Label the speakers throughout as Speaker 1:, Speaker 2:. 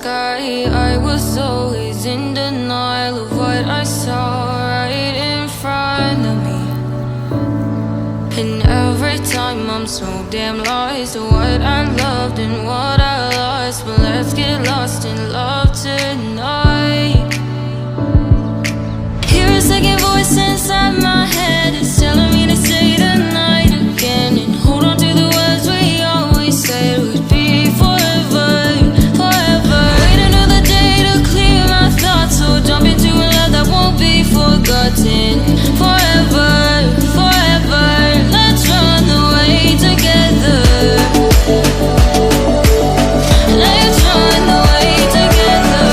Speaker 1: sky. I was always in denial of what I saw right in front of me. And every time I'm so damn lost to what I loved and what I lost. But let's get lost in love tonight. Hear a second voice inside my head. It's telling me to say the night again and hold on to the words we always said would be forever, forever. Wait another day to clear my thoughts, so jump into a love that won't be forgotten. Forever, forever. Let's run away together. Let's run away together.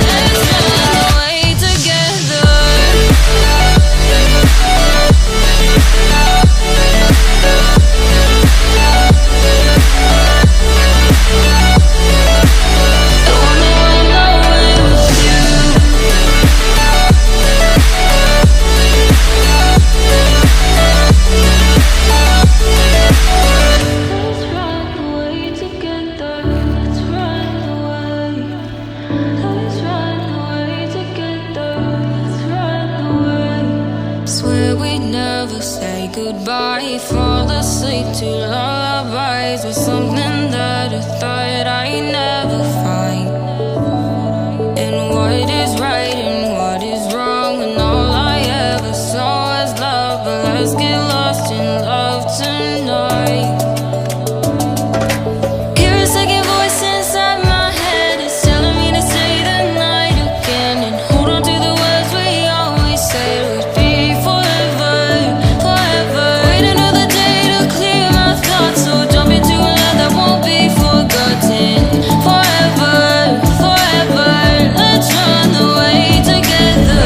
Speaker 1: Let's run away together. I wanna run away with you. Let's run away together. Let's run away. Let's run away together. Let's run away. Swear we'd never say goodbye. Fall asleep to lullabies with something that I thought I'd never find. And what is right and what is wrong, and all I ever saw was love. But let's get lost in love tonight. Hear a second voice inside my head. It's telling me to say the night again and hold on to the words we always said would be forever, forever. Wait another day to clear my thoughts, so jump into a love that won't be forgotten. Forever, forever. Let's run away together.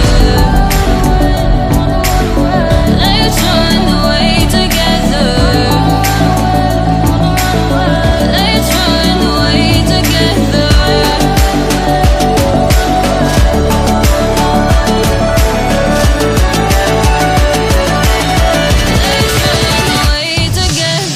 Speaker 1: Let's run away together. Let's run away together. Let's run away together.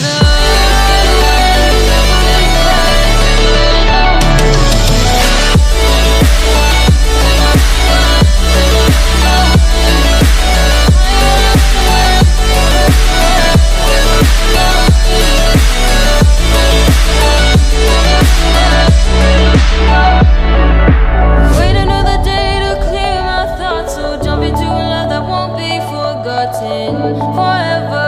Speaker 1: Wait another day to clear my thoughts, so jump into a love that won't be forgotten. Forever.